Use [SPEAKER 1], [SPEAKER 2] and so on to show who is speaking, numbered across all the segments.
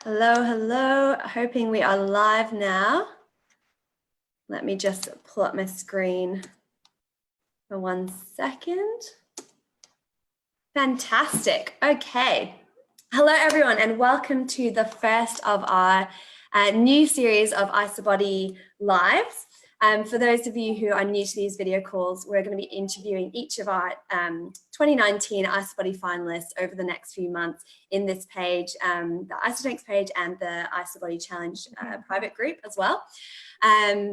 [SPEAKER 1] Hello, hello. Hoping we are live now. Let me just pull up my screen for 1 second. Fantastic. Okay. Hello, everyone, and welcome to the first of our new series of IsaBody Lives. For those of you who are new to these video calls, we're going to be interviewing each of our 2019 IsaBody finalists over the next few months in this page, the Isagenix page and the IsaBody Challenge private group as well.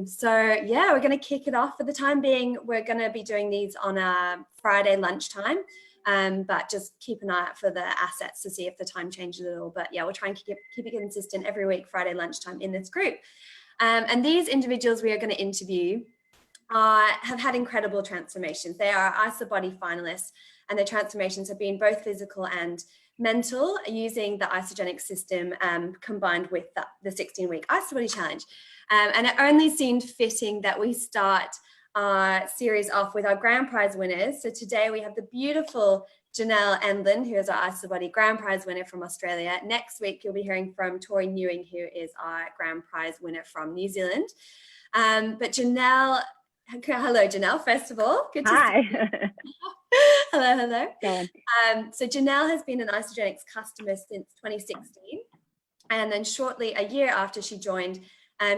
[SPEAKER 1] So yeah, we're going to kick it off. For the time being, we're going to be doing these on a Friday lunchtime. But just keep an eye out for the assets to see if the time changes at all. But yeah, we'll try and keep it consistent every week, Friday lunchtime in this group. And these individuals we are going to interview have had incredible transformations. They are IsaBody finalists, and their transformations have been both physical and mental, using the Isagenix system combined with the 16-week IsaBody challenge. And it only seemed fitting that we start our series off with our grand prize winners. So today we have the beautiful Janelle Enlund, who is our IsaBody grand prize winner from Australia. Next week, you'll be hearing from Tori Newing, who is our grand prize winner from New Zealand. But Janelle, hello, Janelle, first of all. Good to see you. Hello. So Janelle has been an Isagenix customer since 2016. And then shortly, a year after she joined,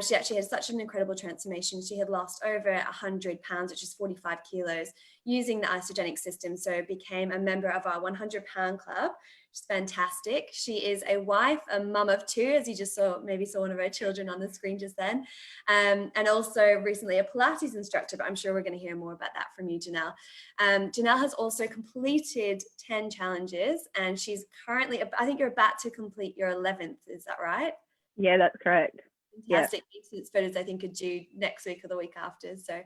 [SPEAKER 1] she actually had such an incredible transformation. She had lost over 100 pounds, which is 45 kilos, using the Isagenix system. So became a member of our 100-pound club, which is fantastic. She is a wife, a mum of two, as you just maybe saw one of her children on the screen just then. And also recently a Pilates instructor, but I'm sure we're going to hear more about that from you, Janelle. Janelle has also completed 10 challenges, and she's currently, I think you're about to complete your 11th. Is that right?
[SPEAKER 2] Yeah, that's correct.
[SPEAKER 1] Fantastic. Yeah. Photos I think are due next week or the week after. So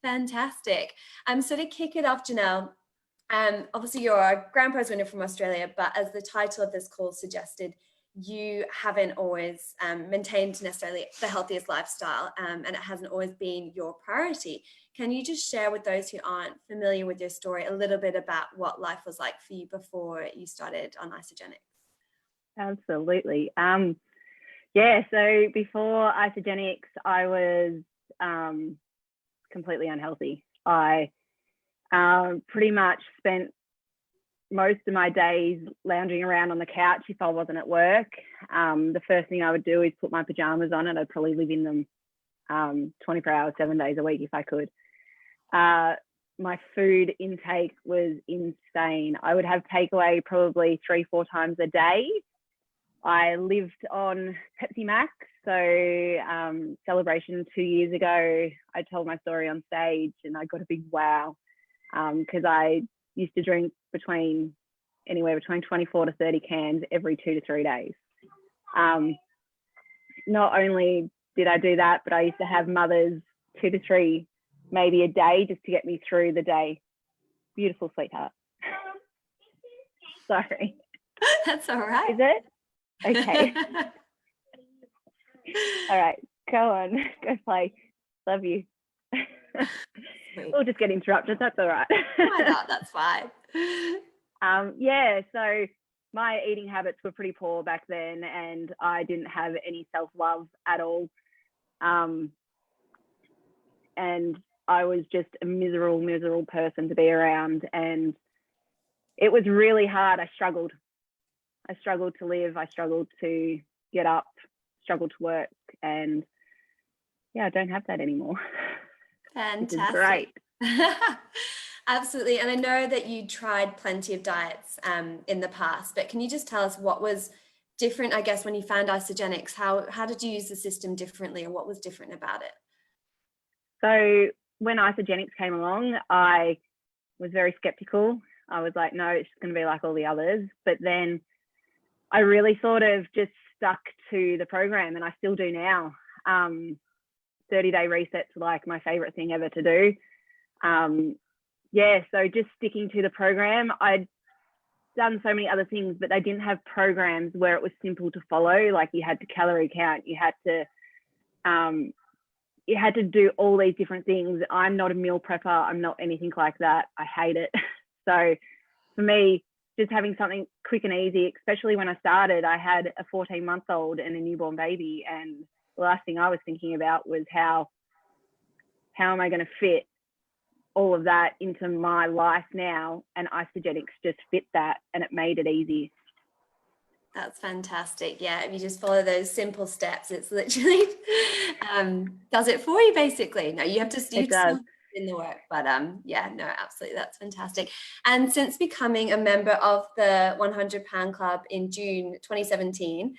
[SPEAKER 1] fantastic. So to kick it off, Janelle, obviously you're a grand prize winner from Australia, but as the title of this call suggested, you haven't always maintained necessarily the healthiest lifestyle, and it hasn't always been your priority. Can you just share with those who aren't familiar with your story a little bit about what life was like for you before you started on Isagenix?
[SPEAKER 2] Absolutely. Yeah, so before Isagenix, I was completely unhealthy. I pretty much spent most of my days lounging around on the couch if I wasn't at work. The first thing I would do is put my pajamas on, and I'd probably live in them 24 hours, 7 days a week if I could. My food intake was insane. I would have takeaway probably 3-4 times a day. I lived on Pepsi Max. So celebration 2 years ago, I told my story on stage and I got a big wow, because I used to drink anywhere between 24 to 30 cans every 2 to 3 days. Not only did I do that, but I used to have mothers 2 to 3 maybe a day just to get me through the day. Beautiful, sweetheart. Sorry.
[SPEAKER 1] That's all right.
[SPEAKER 2] Is it? Okay. All right, go on, go play. Love you. We'll just get interrupted. That's all right.
[SPEAKER 1] Why not? That's fine.
[SPEAKER 2] Yeah, so my eating habits were pretty poor back then, and I didn't have any self-love at all. And I was just a miserable person to be around, and it was really hard. I struggled to live. I struggled to get up, struggled to work, and yeah, I don't have that anymore.
[SPEAKER 1] Fantastic.
[SPEAKER 2] Which is great.
[SPEAKER 1] Absolutely. And I know that you tried plenty of diets in the past, but can you just tell us what was different, I guess, when you found Isagenix? How did you use the system differently, or what was different about it?
[SPEAKER 2] So when Isagenix came along, I was very skeptical. I was like, no, it's just going to be like all the others. But then I really sort of just stuck to the program, and I still do now. 30-day resets are like my favorite thing ever to do. Yeah, so just sticking to the program. I'd done so many other things, but they didn't have programs where it was simple to follow. Like you had to calorie count, you had to do all these different things. I'm not a meal prepper. I'm not anything like that. I hate it. So for me, just having something quick and easy, especially when I started, I had a 14-month-old and a newborn baby. And the last thing I was thinking about was how am I going to fit all of that into my life now? And Isagenix just fit that, and it made it easy.
[SPEAKER 1] That's fantastic. Yeah, if you just follow those simple steps, it's literally does it for you basically. No, you have to still in the work, but yeah, no, absolutely, that's fantastic. And since becoming a member of the 100-pound club in June 2017,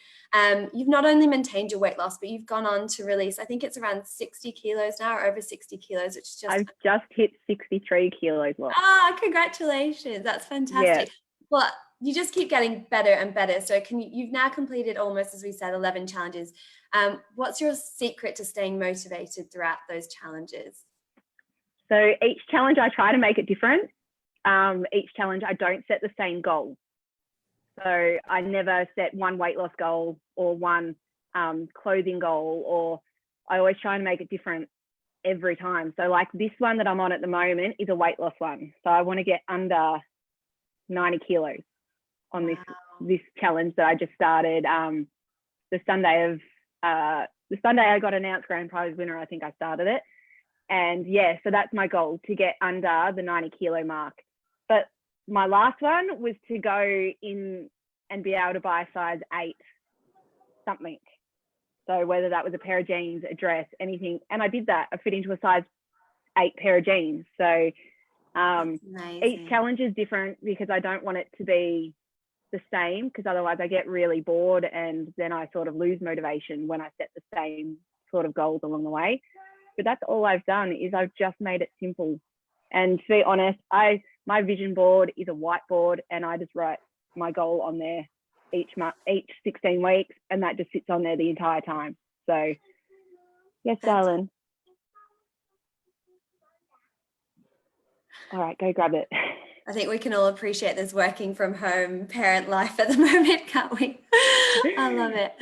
[SPEAKER 1] you've not only maintained your weight loss, but you've gone on to release, I think it's around 60 kilos now, or over 60 kilos, which is just
[SPEAKER 2] I've just hit 63 kilos lost.
[SPEAKER 1] Congratulations, that's fantastic. Yeah. Well, you just keep getting better and better. So you've now completed almost, as we said, 11 challenges. What's your secret to staying motivated throughout those challenges?
[SPEAKER 2] So each challenge, I try to make it different. Each challenge, I don't set the same goal. So I never set one weight loss goal or one clothing goal, or I always try and make it different every time. So like this one that I'm on at the moment is a weight loss one. So I want to get under 90 kilos on this challenge that I just started. The Sunday I got announced grand prize winner, I think I started it. And yeah, so that's my goal, to get under the 90 kilo mark. But my last one was to go in and be able to buy a size 8 something. So whether that was a pair of jeans, a dress, anything. And I did that. I fit into a size 8 pair of jeans. So each challenge is different because I don't want it to be the same, because otherwise I get really bored and then I sort of lose motivation when I set the same sort of goals along the way. But that's all I've done, is I've just made it simple. And to be honest, my vision board is a whiteboard, and I just write my goal on there each 16 weeks, and that just sits on there the entire time. So yes, darling. All right, go grab it.
[SPEAKER 1] I think we can all appreciate this working from home parent life at the moment, can't we? I love it.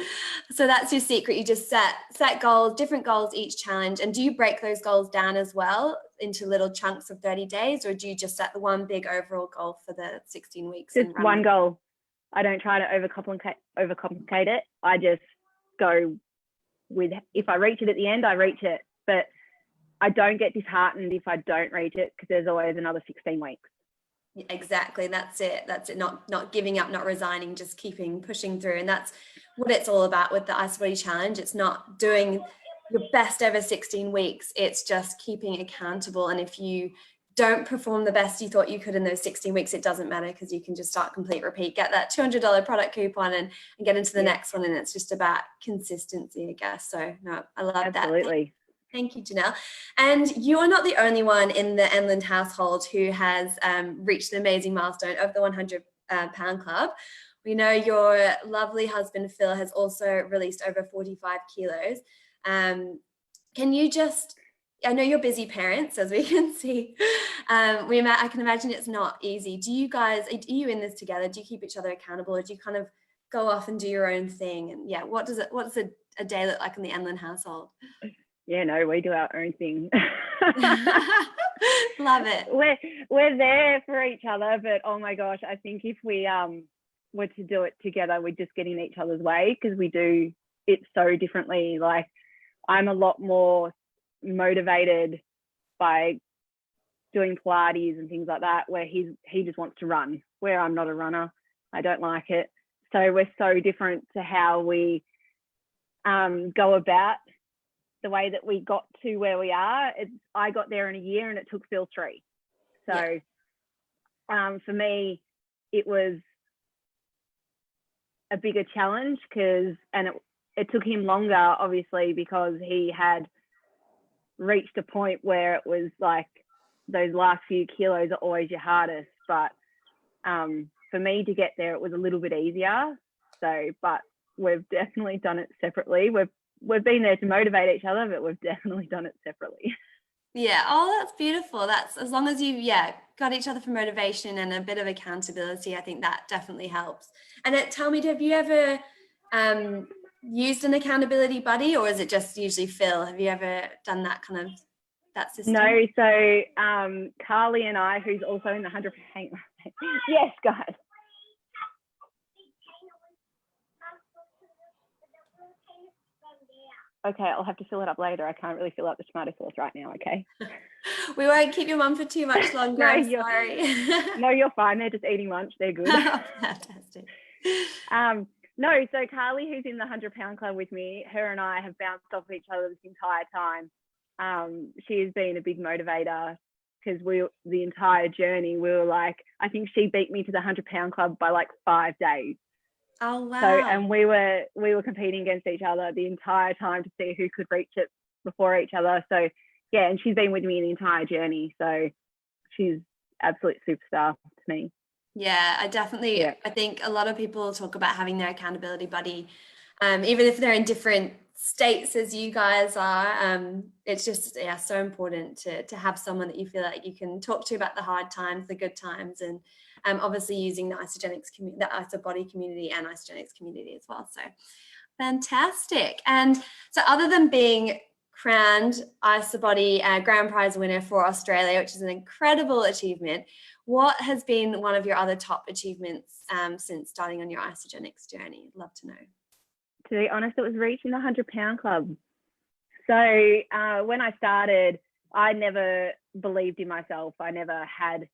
[SPEAKER 1] So that's your secret. You just set goals, different goals each challenge. And do you break those goals down as well into little chunks of 30 days, or do you just set the one big overall goal for the 16 weeks?
[SPEAKER 2] Just one goal. I don't try to overcomplicate it. I just go with, if I reach it at the end, I reach it. But I don't get disheartened if I don't reach it, because there's always another 16 weeks.
[SPEAKER 1] Exactly. That's it. Not giving up, not resigning, just keeping pushing through. And that's what it's all about with the IsaBody challenge. It's not doing your best ever 16 weeks. It's just keeping accountable. And if you don't perform the best you thought you could in those 16 weeks, it doesn't matter, because you can just start, complete, repeat, get that $200 product coupon and get into the next one. And it's just about consistency, I guess. So no, I love that.
[SPEAKER 2] Absolutely.
[SPEAKER 1] Thank you, Janelle. And you are not the only one in the Enlund household who has reached the amazing milestone of the 100-pound club. We know your lovely husband, Phil, has also released over 45 kilos. Can you just, I know you're busy parents, as we can see. I can imagine it's not easy. Do you guys, are you in this together? Do you keep each other accountable, or do you kind of go off and do your own thing? And yeah, what does a day look like in the Enlund household?
[SPEAKER 2] Yeah, no, we do our own thing.
[SPEAKER 1] Love it.
[SPEAKER 2] We're there for each other, but oh my gosh, I think if we were to do it together, we'd just get in each other's way, because we do it so differently. Like, I'm a lot more motivated by doing Pilates and things like that, where he just wants to run, where I'm not a runner. I don't like it. So we're so different to how we go about the way that we got to where we are. I got there in a year, and it took Phil 3. So for me, it was a bigger challenge, and it took him longer, obviously, because he had reached a point where it was like those last few kilos are always your hardest. But for me to get there, it was a little bit easier. So, but we've definitely done it separately. We've been there to motivate each other, but we've definitely done it separately.
[SPEAKER 1] Yeah. Oh, that's beautiful. That's, as long as you, got each other for motivation and a bit of accountability, I think that definitely helps. And tell me, have you ever used an accountability buddy, or is it just usually Phil? Have you ever done that kind of, that system?
[SPEAKER 2] No. So Carly and I, who's also in the 100, yes, guys. okay, I'll have to fill it up later. I can't really fill up the tomato sauce right now, okay?
[SPEAKER 1] We won't keep your mum for too much longer.
[SPEAKER 2] No,
[SPEAKER 1] I'm sorry.
[SPEAKER 2] No, you're fine. They're just eating lunch. They're good.
[SPEAKER 1] Fantastic.
[SPEAKER 2] No, so Carly, who's in the 100-pound club with me, her and I have bounced off each other this entire time. She has been a big motivator because the entire journey, we were like, I think she beat me to the 100-pound club by like 5 days.
[SPEAKER 1] Oh, wow.
[SPEAKER 2] So, and we were competing against each other the entire time to see who could reach it before each other. So yeah, and she's been with me the entire journey. So she's absolute superstar to me.
[SPEAKER 1] Yeah, I think a lot of people talk about having their accountability buddy, even if they're in different states as you guys are. It's just, so important to have someone that you feel like you can talk to about the hard times, the good times, and obviously using the Isagenix community, the IsaBody community and Isagenix community as well. So fantastic. And so other than being crowned IsaBody grand prize winner for Australia, which is an incredible achievement, what has been one of your other top achievements since starting on your Isagenix journey? I'd love to know.
[SPEAKER 2] To be honest, it was reaching the 100-pound club. So when I started, I never believed in myself. I never had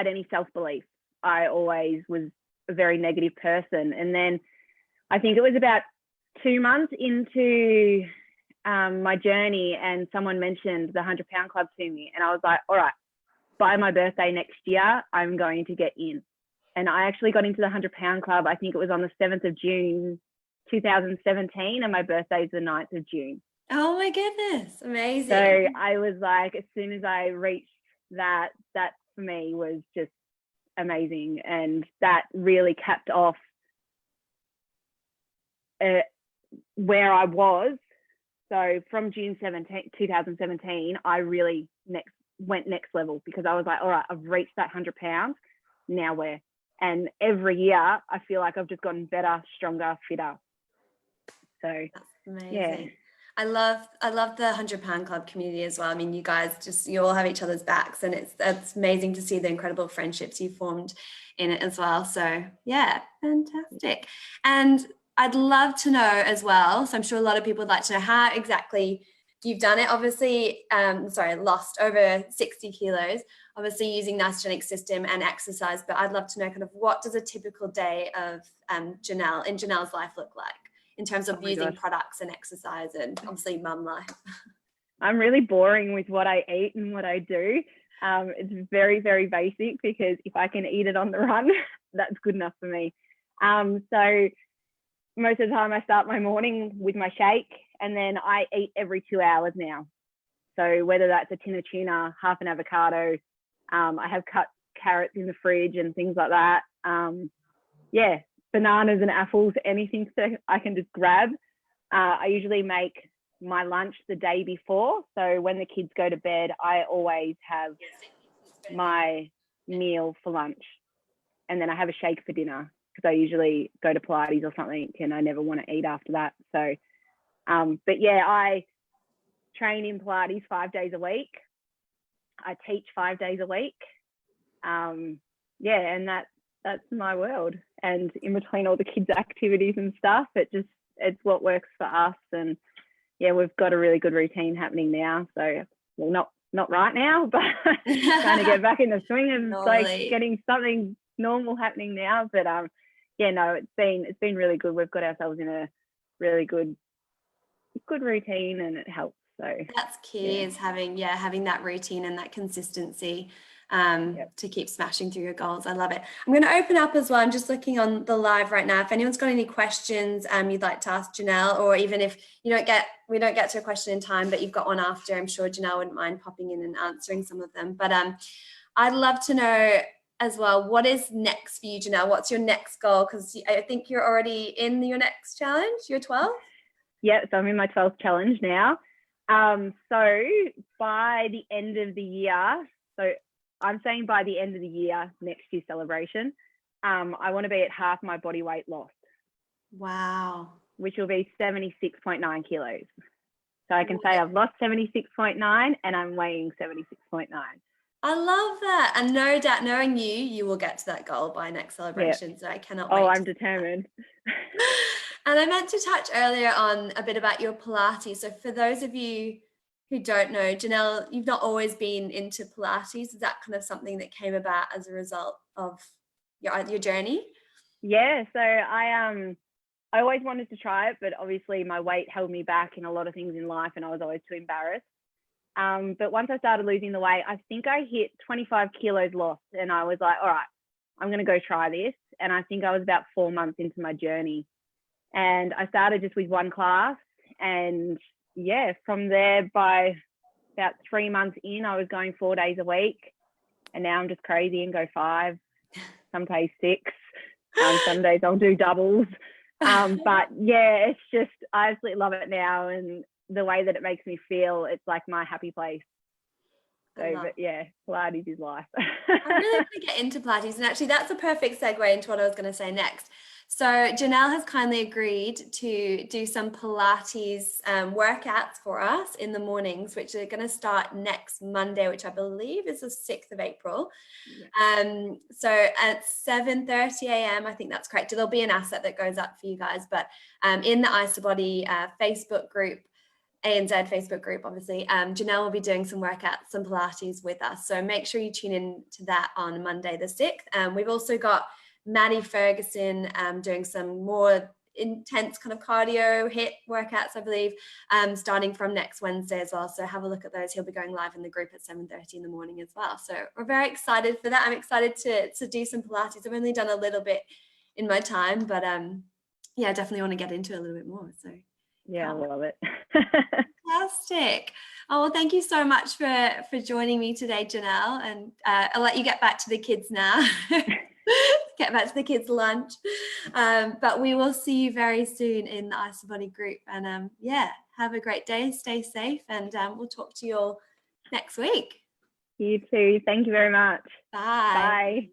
[SPEAKER 2] any self-belief. I always was a very negative person. And then I think it was about 2 months into my journey, and someone mentioned the 100-pound club to me, and I was like, all right, by my birthday next year, I'm going to get in. And I actually got into the 100-pound club. I think it was on the 7th of June 2017, and my birthday is the 9th of June.
[SPEAKER 1] Oh my goodness, amazing.
[SPEAKER 2] So I was like, as soon as I reached that for me was just amazing, and that really capped off where I was. So from June 2017, I really went next level, because I was like, all right, I've reached that 100 pounds. Now where? And every year I feel like I've just gotten better, stronger, fitter. So
[SPEAKER 1] that's amazing.
[SPEAKER 2] Yeah.
[SPEAKER 1] I love the 100-pound club community as well. I mean, you guys you all have each other's backs, and it's amazing to see the incredible friendships you formed in it as well. So yeah, fantastic. And I'd love to know as well, so I'm sure a lot of people would like to know how exactly you've done it. Obviously, lost over 60 kilos, obviously using the Isagenix system and exercise, but I'd love to know kind of what does a typical day of Janelle's life look like in terms of using products and exercise, and obviously mum life.
[SPEAKER 2] I'm really boring with what I eat and what I do. It's very, very basic, because if I can eat it on the run, that's good enough for me. So most of the time I start my morning with my shake, and then I eat every 2 hours now. So whether that's a tin of tuna, half an avocado, I have cut carrots in the fridge and things like that. Bananas and apples, anything so I can just grab. I usually make my lunch the day before. So when the kids go to bed, I always have my meal for lunch. And then I have a shake for dinner, because I usually go to Pilates or something and I never want to eat after that. So, I train in Pilates 5 days a week. I teach 5 days a week. And that's my world. And in between all the kids' activities and stuff, it's what works for us. And yeah, we've got a really good routine happening now. So, well, not right now, but trying to get back in the swing of like getting something normal happening now. But it's been really good. We've got ourselves in a really good routine, and it helps. So
[SPEAKER 1] that's key, is having that routine and that consistency to keep smashing through your goals. I love it. I'm going to open up as well. I'm just looking on the live right now. If anyone's got any questions you'd like to ask Janelle, or even if we don't get to a question in time, but you've got one after, I'm sure Janelle wouldn't mind popping in and answering some of them. But I'd love to know as well, what is next for you, Janelle? What's your next goal? Because I think you're already in your next challenge. You're 12?
[SPEAKER 2] Yeah, so I'm in my 12th challenge now. So by the end of the year, so I'm saying by the end of the year, next year's celebration, I want to be at half my body weight lost.
[SPEAKER 1] Wow. Which
[SPEAKER 2] will be 76.9 kilos. So I can say I've lost 76.9 and I'm weighing 76.9.
[SPEAKER 1] I love that. And no doubt, knowing you will get to that goal by next celebration. Yeah. So I cannot wait.
[SPEAKER 2] Oh, I'm determined.
[SPEAKER 1] And I meant to touch earlier on a bit about your Pilates. So for those of you who don't know, Janelle, you've not always been into Pilates. Is that kind of something that came about as a result of your journey?
[SPEAKER 2] Yeah, so I always wanted to try it, but obviously my weight held me back in a lot of things in life, and I was always too embarrassed. But once I started losing the weight, I think I hit 25 kilos lost, and I was like, all right, I'm going to go try this. And I think I was about 4 months into my journey, and I started just with one class. And yeah, from there, by about 3 months in, I was going 4 days a week, and now I'm just crazy and go 5, some days 6. Some days I'll do doubles. But yeah, it's just, I absolutely love it now. And the way that it makes me feel, it's like my happy place. So, but yeah, Pilates is life.
[SPEAKER 1] I'm really going to get into Pilates, and actually that's a perfect segue into what I was going to say next. So Janelle has kindly agreed to do some Pilates workouts for us in the mornings, which are going to start next Monday, which I believe is the 6th of April. Yeah. So at 7:30 a.m, I think that's correct. There'll be an asset that goes up for you guys, but in the IsaBody Facebook group, ANZ Facebook group, obviously, Janelle will be doing some workouts, some Pilates with us. So make sure you tune in to that on Monday the 6th. We've also got Maddie Ferguson doing some more intense kind of cardio HIIT workouts, I believe, starting from next Wednesday as well. So have a look at those. He'll be going live in the group at 7:30 in the morning as well. So we're very excited for that. I'm excited to do some Pilates. I've only done a little bit in my time, but yeah, I definitely want to get into it a little bit more. So
[SPEAKER 2] yeah, I love it.
[SPEAKER 1] Fantastic. Oh, well, thank you so much for joining me today, Janelle. And I'll let you get back to the kids now. Get back to the kids' lunch. But we will see you very soon in the IsaBody group. And yeah, have a great day. Stay safe. And we'll talk to you all next week.
[SPEAKER 2] You too. Thank you very much.
[SPEAKER 1] Bye.
[SPEAKER 2] Bye.